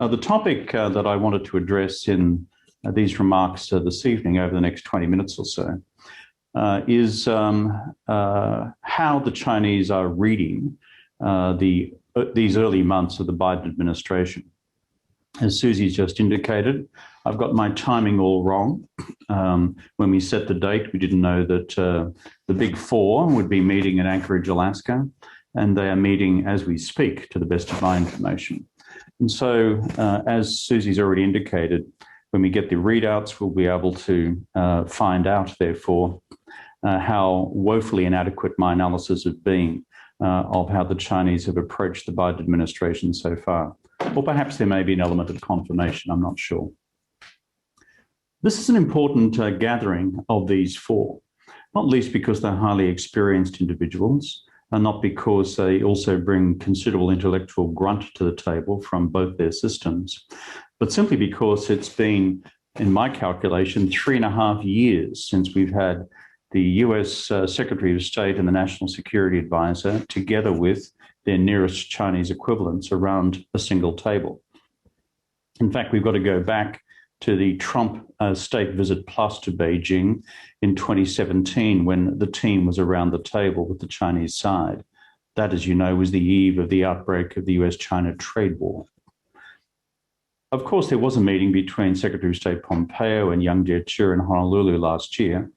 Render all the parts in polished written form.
The topic that I wanted to address in these remarks this evening over the next 20 minutes or so is how the Chinese are reading these early months of the Biden administration. As Susie's just indicated, I've got my timing all wrong. When we set the date, we didn't know that the Big Four would be meeting in Anchorage, Alaska, and they are meeting as we speak, to the best of my information. And so, as Susie's already indicated, when we get the readouts, we'll be able to find out, therefore, how woefully inadequate my analysis has been of how the Chinese have approached the Biden administration so far. Or perhaps there may be an element of confirmation, I'm not sure. This is an important gathering of these four, not least because they're highly experienced individuals, and not because they also bring considerable intellectual grunt to the table from both their systems, but simply because it's been, in my calculation, 3.5 years since we've had the US Secretary of State and the National Security Advisor, together with their nearest Chinese equivalents, around a single table. In fact, we've got to go back to the Trump State Visit Plus to Beijing in 2017, when the team was around the table with the Chinese side. That, as you know, was the eve of the outbreak of the US-China trade war. Of course, there was a meeting between Secretary of State Pompeo and Yang Jiechi in Honolulu last year.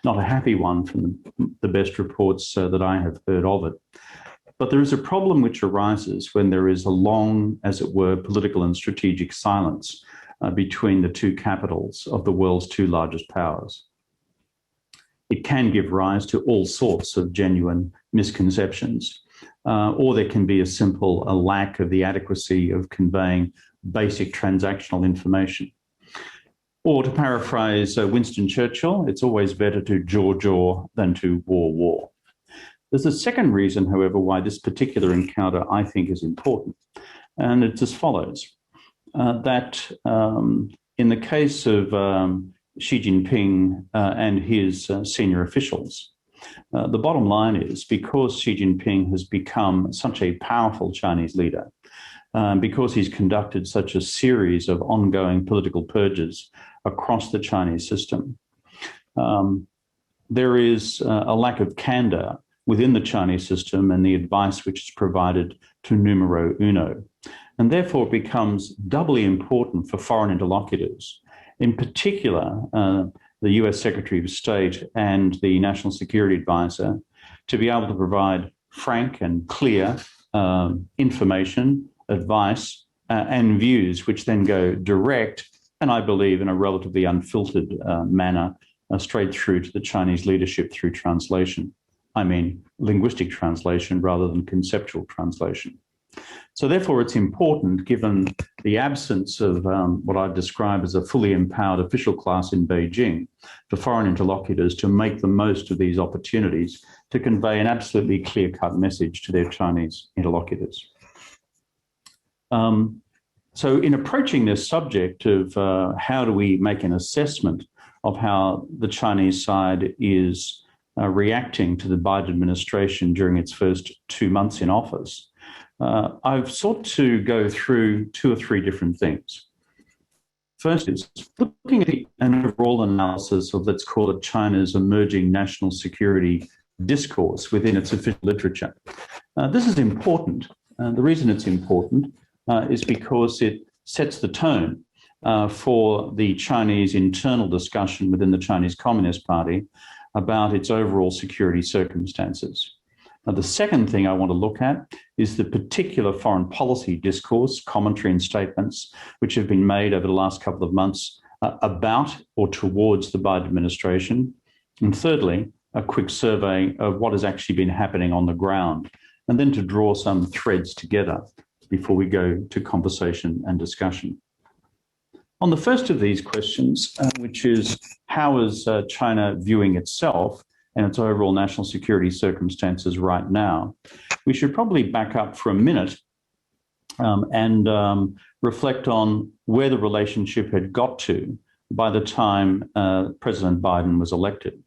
Not a happy one from the best reports that I have heard of it. But there is a problem which arises when there is a long, as it were, political and strategic silence between the two capitals of the world's two largest powers. It can give rise to all sorts of genuine misconceptions, or there can be a lack of the adequacy of conveying basic transactional information. Or to paraphrase Winston Churchill, it's always better to jaw than to war. There's a second reason, however, why this particular encounter I think is important, and it's as follows. That in the case of Xi Jinping and his senior officials, the bottom line is, because Xi Jinping has become such a powerful Chinese leader, because he's conducted such a series of ongoing political purges across the Chinese system, there is a lack of candor within the Chinese system and the advice which is provided to numero uno. And therefore, it becomes doubly important for foreign interlocutors, in particular, the US Secretary of State and the National Security Advisor, to be able to provide frank and clear information, advice, and views, which then go direct, and I believe in a relatively unfiltered manner, straight through to the Chinese leadership through translation. I mean, linguistic translation rather than conceptual translation. So therefore, it's important, given the absence of what I describe as a fully empowered official class in Beijing, for foreign interlocutors to make the most of these opportunities to convey an absolutely clear-cut message to their Chinese interlocutors. So in approaching this subject of how do we make an assessment of how the Chinese side is reacting to the Biden administration during its first 2 months in office, I've sought to go through 2 or 3 different things. First is looking at an overall analysis of, let's call it, China's emerging national security discourse within its official literature. This is important. The reason it's important is because it sets the tone for the Chinese internal discussion within the Chinese Communist Party about its overall security circumstances. Now, the second thing I want to look at is the particular foreign policy discourse, commentary and statements which have been made over the last couple of months about or towards the Biden administration. And thirdly, a quick survey of what has actually been happening on the ground, and then to draw some threads together before we go to conversation and discussion. On the first of these questions, which is how is China viewing itself and its overall national security circumstances right now, we should probably back up for a minute and reflect on where the relationship had got to by the time President Biden was elected.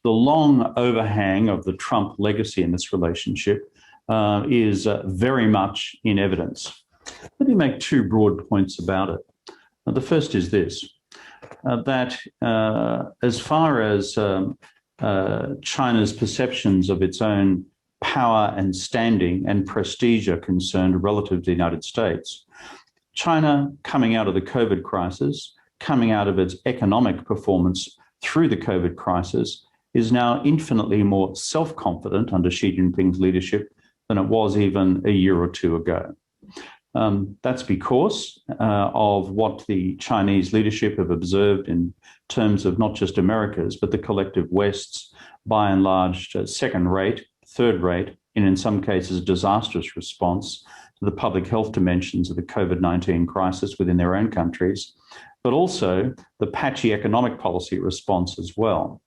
The long overhang of the Trump legacy in this relationship is very much in evidence. Let me make two broad points about it. The first is this, that as far as China's perceptions of its own power and standing and prestige are concerned relative to the United States, China, coming out of the COVID crisis, coming out of its economic performance through the COVID crisis, is now infinitely more self-confident under Xi Jinping's leadership than it was even a year or two ago. That's because of what the Chinese leadership have observed in terms of not just America's, but the collective West's, by and large, second-rate, third-rate, and in some cases disastrous response to the public health dimensions of the COVID-19 crisis within their own countries, but also the patchy economic policy response as well.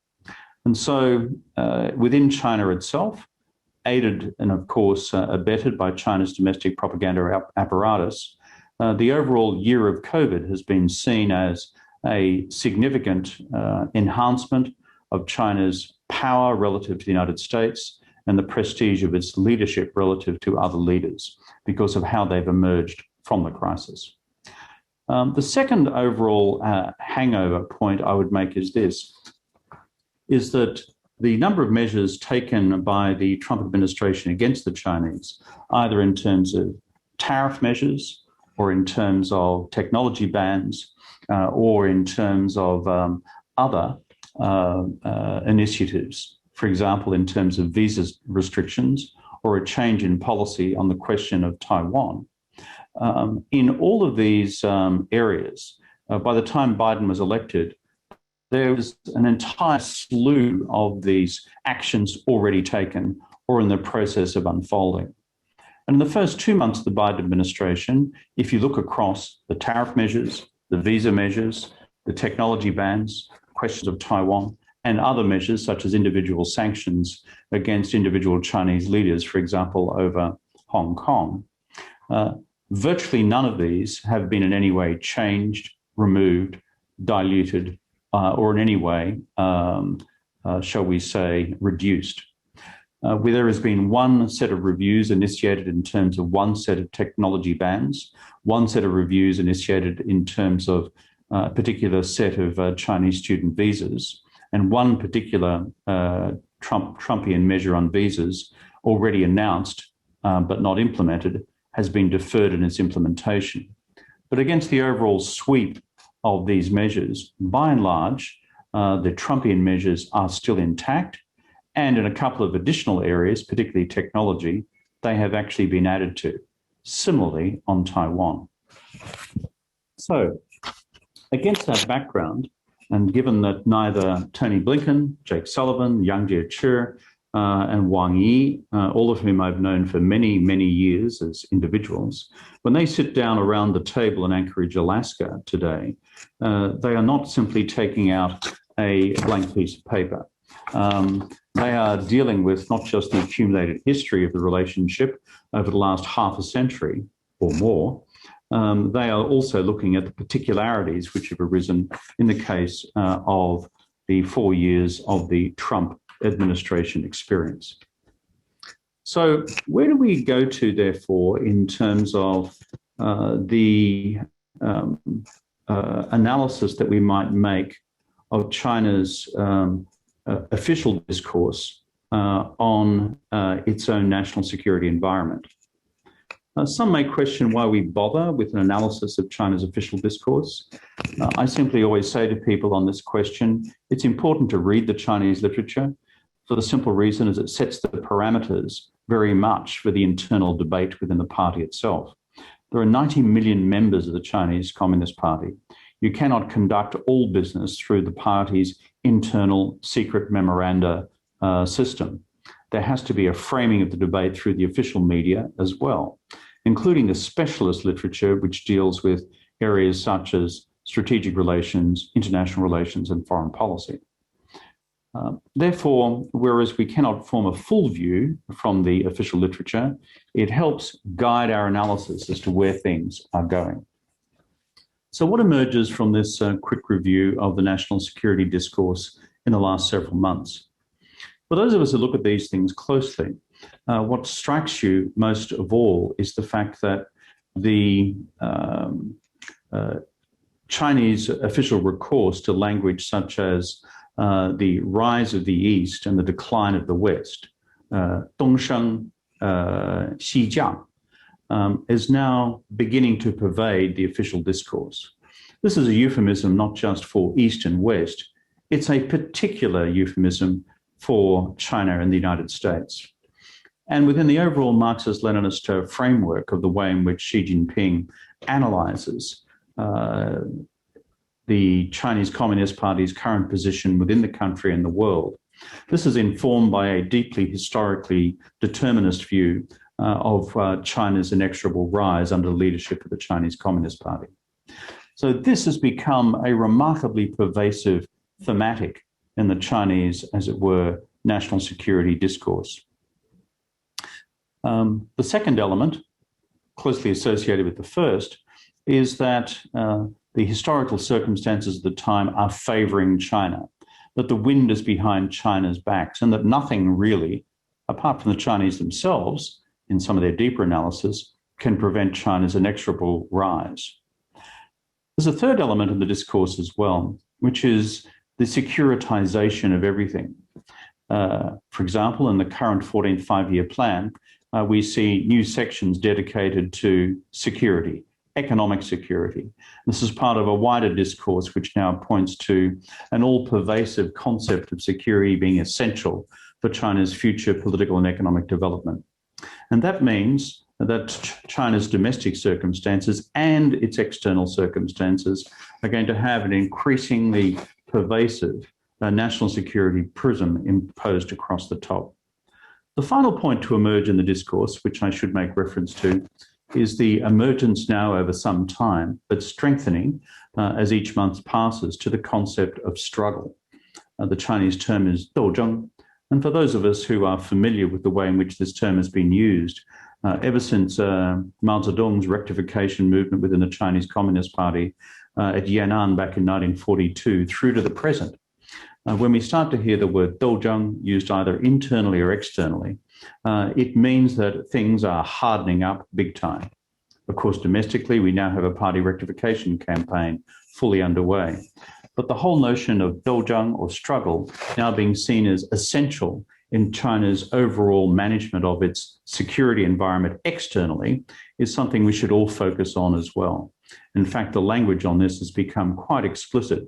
And so within China itself, aided and of course abetted by China's domestic propaganda apparatus, the overall year of COVID has been seen as a significant enhancement of China's power relative to the United States and the prestige of its leadership relative to other leaders because of how they've emerged from the crisis. The second overall hangover point I would make is this, is that the number of measures taken by the Trump administration against the Chinese, either in terms of tariff measures or in terms of technology bans or in terms of other initiatives, for example, in terms of visa restrictions or a change in policy on the question of Taiwan. In all of these areas, by the time Biden was elected, there was an entire slew of these actions already taken or in the process of unfolding. And in the first 2 months of the Biden administration, if you look across the tariff measures, the visa measures, the technology bans, questions of Taiwan, and other measures such as individual sanctions against individual Chinese leaders, for example, over Hong Kong, virtually none of these have been in any way changed, removed, diluted, or in any way, shall we say, reduced. Where there has been one set of reviews initiated in terms of one set of technology bans, one set of reviews initiated in terms of a particular set of Chinese student visas, and one particular Trumpian measure on visas already announced but not implemented has been deferred in its implementation. But against the overall sweep of these measures, by and large, the Trumpian measures are still intact, and in a couple of additional areas, particularly technology, they have actually been added to. Similarly on Taiwan. So, against that background, and given that neither Tony Blinken, Jake Sullivan, Yang Jiechi, and Wang Yi, all of whom I've known for many, many years as individuals, when they sit down around the table in Anchorage, Alaska today, they are not simply taking out a blank piece of paper. They are dealing with not just the accumulated history of the relationship over the last half a century or more. They are also looking at the particularities which have arisen in the case of the 4 years of the Trump administration experience. So where do we go to, therefore, in terms of the analysis that we might make of China's official discourse on its own national security environment? Some may question why we bother with an analysis of China's official discourse. I simply always say to people on this question, it's important to read the Chinese literature for the simple reason as it sets the parameters very much for the internal debate within the party itself. There are 90 million members of the Chinese Communist Party. You cannot conduct all business through the party's internal secret memoranda system. There has to be a framing of the debate through the official media as well, including the specialist literature which deals with areas such as strategic relations, international relations, and foreign policy. Therefore, whereas we cannot form a full view from the official literature, it helps guide our analysis as to where things are going. So what emerges from this quick review of the national security discourse in the last several months? For those of us who look at these things closely, what strikes you most of all is the fact that the Chinese official recourse to language such as the rise of the East and the decline of the West, Dongsheng Xijiang, is now beginning to pervade the official discourse. This is a euphemism not just for East and West, it's a particular euphemism for China and the United States. And within the overall Marxist-Leninist framework of the way in which Xi Jinping analyzes the Chinese Communist Party's current position within the country and the world, this is informed by a deeply historically determinist view of China's inexorable rise under the leadership of the Chinese Communist Party. So this has become a remarkably pervasive thematic in the Chinese, as it were, national security discourse. The second element, closely associated with the first, is that the historical circumstances of the time are favoring China, that the wind is behind China's backs, and that nothing really, apart from the Chinese themselves, in some of their deeper analysis, can prevent China's inexorable rise. There's a third element in the discourse as well, which is the securitization of everything. For example, in the current 14th five-year plan, we see new sections dedicated to security, economic security. This is part of a wider discourse which now points to an all-pervasive concept of security being essential for China's future political and economic development. And that means that China's domestic circumstances and its external circumstances are going to have an increasingly pervasive national security prism imposed across the top. The final point to emerge in the discourse, which I should make reference to, is the emergence now over some time, but strengthening as each month passes, to the concept of struggle. The Chinese term is douzheng. And for those of us who are familiar with the way in which this term has been used, ever since Mao Zedong's rectification movement within the Chinese Communist Party at Yan'an back in 1942 through to the present, when we start to hear the word douzheng used either internally or externally, it means that things are hardening up big time. Of course, domestically, we now have a party rectification campaign fully underway. But the whole notion of douzheng or struggle now being seen as essential in China's overall management of its security environment externally is something we should all focus on as well. In fact, the language on this has become quite explicit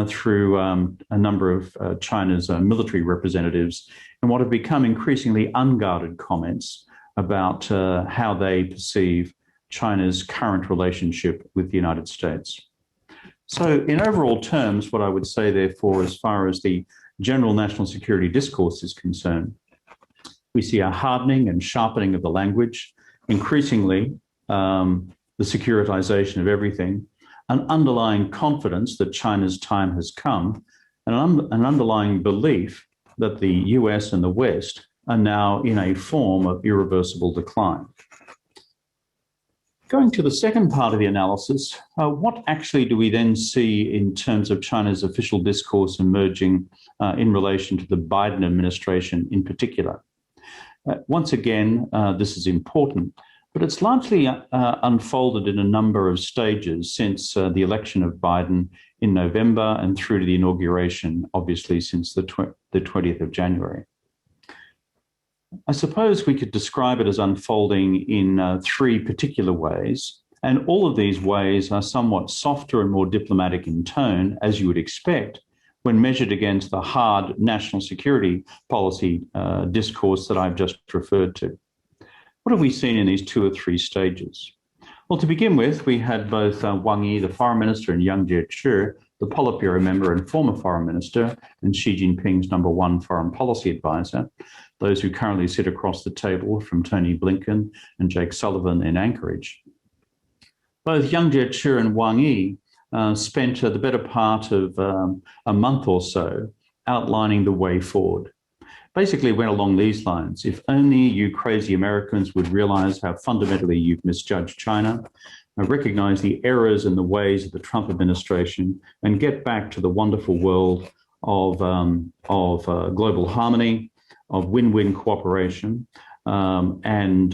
through a number of China's military representatives and what have become increasingly unguarded comments about how they perceive China's current relationship with the United States. So in overall terms, what I would say, therefore, as far as the general national security discourse is concerned, we see a hardening and sharpening of the language, increasingly the securitization of everything, an underlying confidence that China's time has come, and an underlying belief that the US and the West are now in a form of irreversible decline. Going to the second part of the analysis, what actually do we then see in terms of China's official discourse emerging in relation to the Biden administration in particular? Once again, this is important, but it's largely unfolded in a number of stages since the election of Biden in November and through to the inauguration, obviously, since the 20th of January. I suppose we could describe it as unfolding in three particular ways, and all of these ways are somewhat softer and more diplomatic in tone, as you would expect, when measured against the hard national security policy discourse that I've just referred to. What have we seen in these two or three stages? Well, to begin with, we had both Wang Yi, the foreign minister, and Yang Jiechi, the Politburo member and former foreign minister, and Xi Jinping's #1 foreign policy advisor, those who currently sit across the table from Tony Blinken and Jake Sullivan in Anchorage. Both Yang Jiechi and Wang Yi spent the better part of a month or so outlining the way forward. Basically went along these lines: if only you crazy Americans would realize how fundamentally you've misjudged China, recognize the errors and the ways of the Trump administration, and get back to the wonderful world of global harmony, of win-win cooperation, and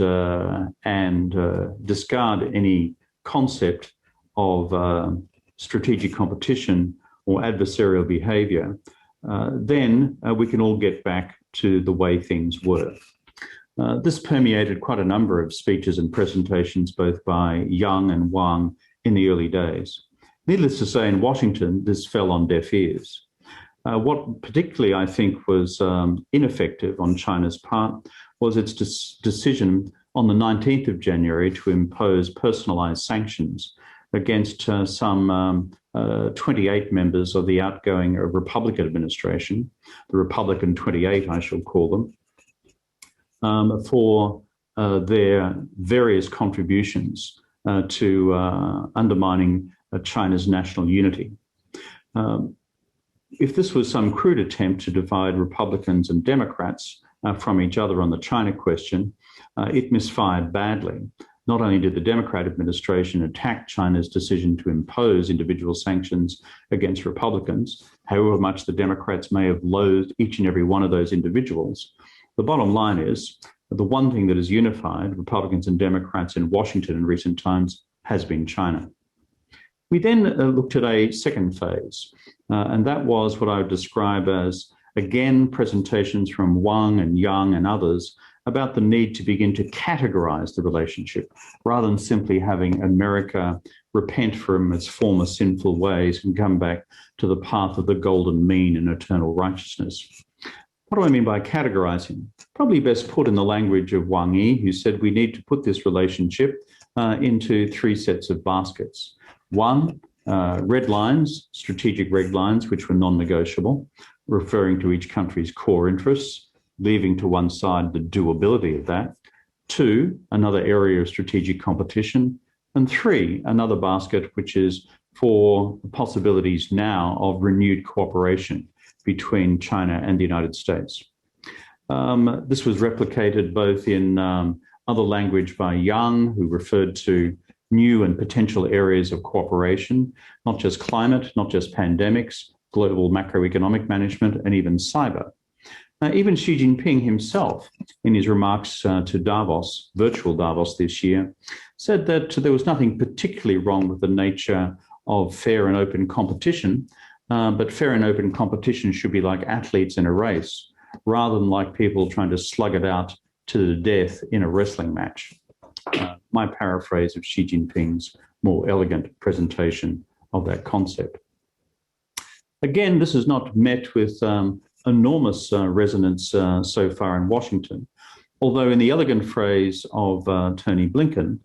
discard any concept of strategic competition or adversarial behaviour, then we can all get back to the way things were. This permeated quite a number of speeches and presentations, both by Yang and Wang, in the early days. Needless to say, in Washington, this fell on deaf ears. What particularly I think was ineffective on China's part was its decision on the 19th of January to impose personalised sanctions against some 28 members of the outgoing Republican administration, the Republican 28, I shall call them, for their various contributions to undermining China's national unity. If this was some crude attempt to divide Republicans and Democrats from each other on the China question, it misfired badly. Not only did the Democrat administration attack China's decision to impose individual sanctions against Republicans, however much the Democrats may have loathed each and every one of those individuals, the bottom line is the one thing that has unified Republicans and Democrats in Washington in recent times has been China. We then looked at a second phase, and that was what I would describe as, again, presentations from Wang and Yang and others about the need to begin to categorize the relationship rather than simply having America repent from its former sinful ways and come back to the path of the golden mean and eternal righteousness. What do I mean by categorizing? Probably best put in the language of Wang Yi, who said we need to put this relationship into three sets of baskets. One, red lines, strategic red lines, which were non-negotiable, referring to each country's core interests, leaving to one side the doability of that. Two, another area of strategic competition. And three, another basket, which is for possibilities now of renewed cooperation between China and the United States. This was replicated both in other language by Yang, who referred to new and potential areas of cooperation, not just climate, not just pandemics, global macroeconomic management, and even cyber. Even Xi Jinping himself, in his remarks to Davos, virtual Davos this year, said that there was nothing particularly wrong with the nature of fair and open competition, but fair and open competition should be like athletes in a race, rather than like people trying to slug it out to the death in a wrestling match. My paraphrase of Xi Jinping's more elegant presentation of that concept. Again, this is not met with enormous resonance so far in Washington, although in the elegant phrase of Tony Blinken,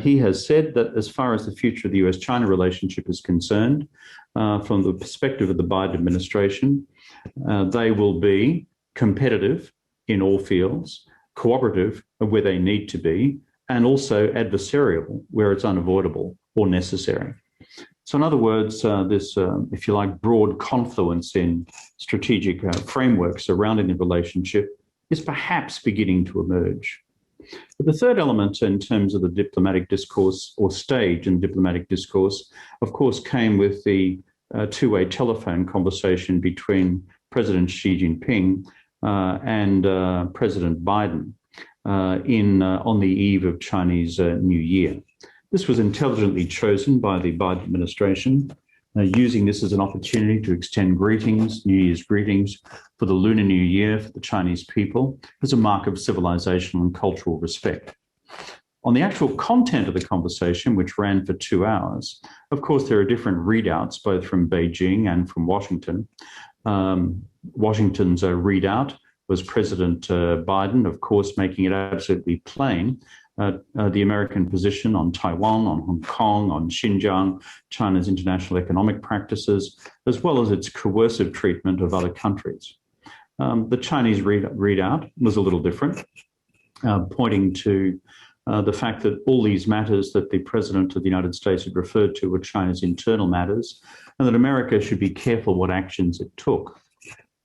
he has said that as far as the future of the US-China relationship is concerned, from the perspective of the Biden administration, they will be competitive in all fields, cooperative where they need to be, and also adversarial where it's unavoidable or necessary. So in other words, this, if you like, broad confluence in strategic frameworks surrounding the relationship is perhaps beginning to emerge. But the third element in terms of the diplomatic discourse or stage in diplomatic discourse, of course, came with the two-way telephone conversation between President Xi Jinping and President Biden on the eve of Chinese New Year. This was intelligently chosen by the Biden administration, using this as an opportunity to extend greetings, New Year's greetings for the Lunar New Year for the Chinese people as a mark of civilizational and cultural respect. On the actual content of the conversation, which ran for 2 hours, of course, there are different readouts, both from Beijing and from Washington. Washington's readout was President Biden, of course, making it absolutely plain the American position on Taiwan, on Hong Kong, on Xinjiang, China's international economic practices, as well as its coercive treatment of other countries. The Chinese readout was a little different, pointing to the fact that all these matters that the President of the United States had referred to were China's internal matters, and that America should be careful what actions it took.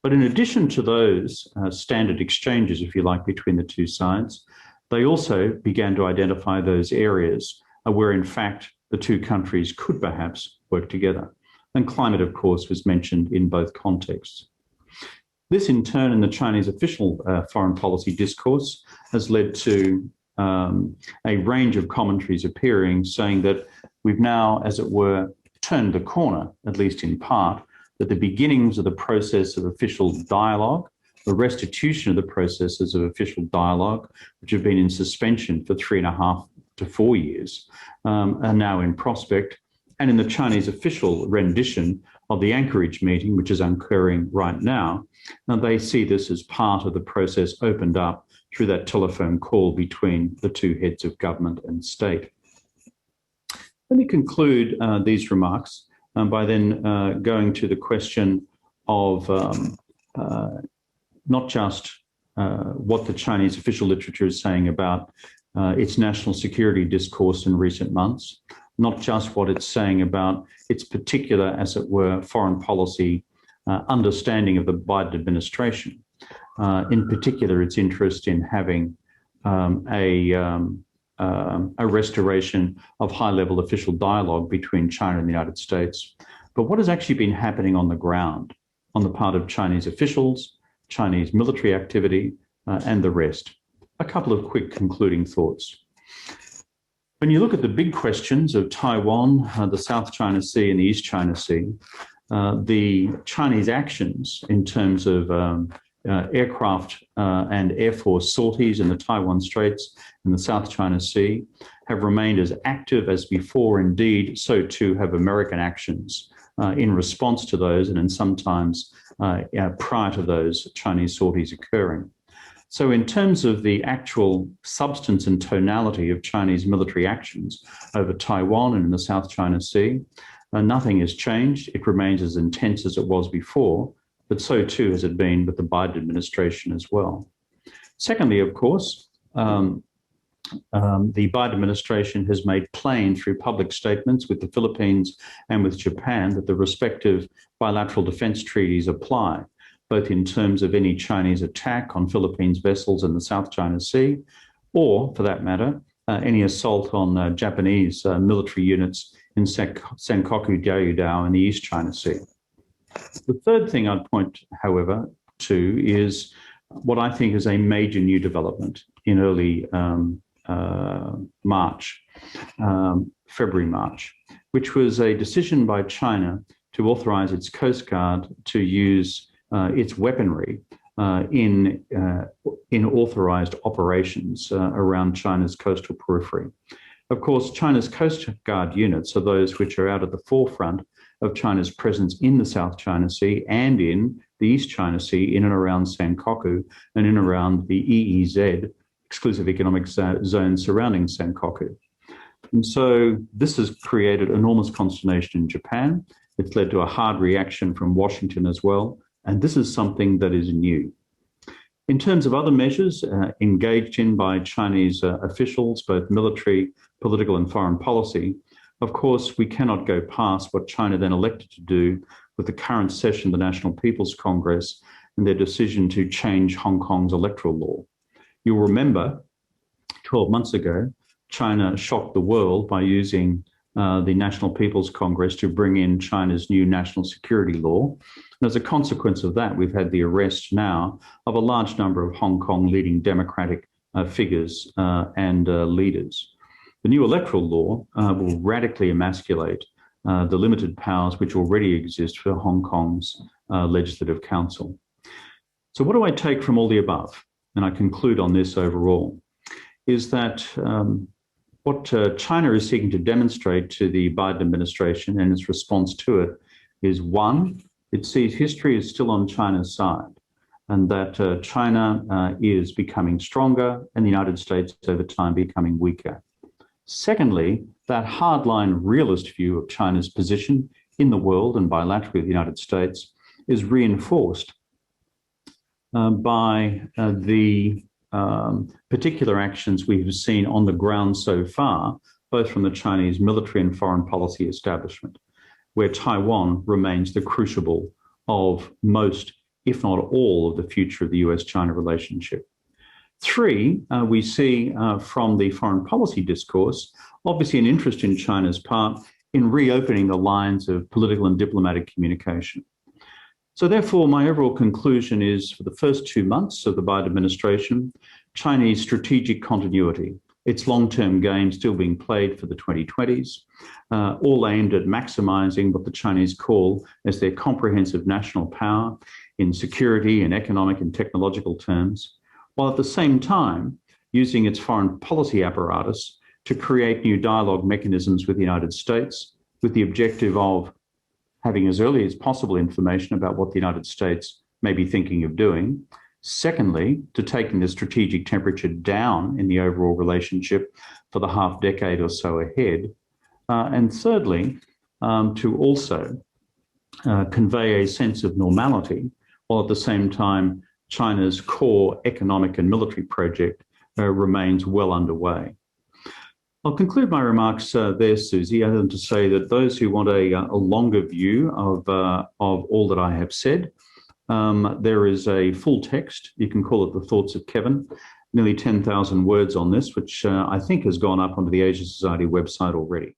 But in addition to those standard exchanges, if you like, between the two sides, they also began to identify those areas where, in fact, the two countries could perhaps work together. And climate, of course, was mentioned in both contexts. This, in turn, in the Chinese official foreign policy discourse, has led to a range of commentaries appearing saying that we've now, as it were, turned the corner, at least in part, that the beginnings of the process of official dialogue, the restitution of the processes of official dialogue, which have been in suspension for 3.5 to 4 years, are now in prospect. And in the Chinese official rendition of the Anchorage meeting, which is occurring right now, they see this as part of the process opened up through that telephone call between the two heads of government and state. Let me conclude these remarks by then going to the question of not just what the Chinese official literature is saying about its national security discourse in recent months, not just what it's saying about its particular, as it were, foreign policy understanding of the Biden administration, in particular its interest in having a restoration of high-level official dialogue between China and the United States, but what has actually been happening on the ground on the part of Chinese officials, Chinese military activity, and the rest. A couple of quick concluding thoughts. When you look at the big questions of Taiwan, the South China Sea and the East China Sea, the Chinese actions in terms of aircraft and Air Force sorties in the Taiwan Straits and the South China Sea have remained as active as before. Indeed, so too have American actions in response to those, and in sometimes prior to those Chinese sorties occurring. So in terms of the actual substance and tonality of Chinese military actions over Taiwan and in the South China Sea, nothing has changed. It remains as intense as it was before, but so too has it been with the Biden administration as well. Secondly, of course, the Biden administration has made plain through public statements with the Philippines and with Japan that the respective bilateral defense treaties apply, both in terms of any Chinese attack on Philippines vessels in the South China Sea, or, for that matter, any assault on Japanese military units in Senkaku Diaoyudao in the East China Sea. The third thing I'd point, however, to is what I think is a major new development in early March, February, March, which was a decision by China to authorize its Coast Guard to use its weaponry in authorized operations around China's coastal periphery. Of course, China's Coast Guard units are those which are out at the forefront of China's presence in the South China Sea and in the East China Sea, in and around Senkaku and in and around the EEZ, exclusive economic zone surrounding Senkaku. And so this has created enormous consternation in Japan. It's led to a hard reaction from Washington as well. And this is something that is new. In terms of other measures engaged in by Chinese officials, both military, political, and foreign policy, of course, we cannot go past what China then elected to do with the current session of the National People's Congress and their decision to change Hong Kong's electoral law. You'll remember 12 months ago, China shocked the world by using the National People's Congress to bring in China's new national security law. And as a consequence of that, we've had the arrest now of a large number of Hong Kong leading democratic figures and leaders. The new electoral law will radically emasculate the limited powers which already exist for Hong Kong's Legislative Council. So what do I take from all the above? And I conclude on this overall, is that what China is seeking to demonstrate to the Biden administration and its response to it is, one, it sees history is still on China's side, and that China is becoming stronger and the United States over time becoming weaker. Secondly, that hardline realist view of China's position in the world and bilaterally with the United States is reinforced by the particular actions we have seen on the ground so far, both from the Chinese military and foreign policy establishment, where Taiwan remains the crucible of most, if not all, of the future of the US-China relationship. Three, we see from the foreign policy discourse, obviously an interest in China's part in reopening the lines of political and diplomatic communication. So therefore, my overall conclusion is for the first 2 months of the Biden administration, Chinese strategic continuity, its long-term game still being played for the 2020s, all aimed at maximising what the Chinese call as their comprehensive national power in security and economic and technological terms, while at the same time using its foreign policy apparatus to create new dialogue mechanisms with the United States with the objective of having as early as possible information about what the United States may be thinking of doing. Secondly, to taking the strategic temperature down in the overall relationship for the half decade or so ahead. And thirdly, to also convey a sense of normality, while at the same time China's core economic and military project remains well underway. I'll conclude my remarks there, Susie, other than to say that those who want a longer view of all that I have said, there is a full text, you can call it The Thoughts of Kevin, nearly 10,000 words on this, which I think has gone up onto the Asia Society website already.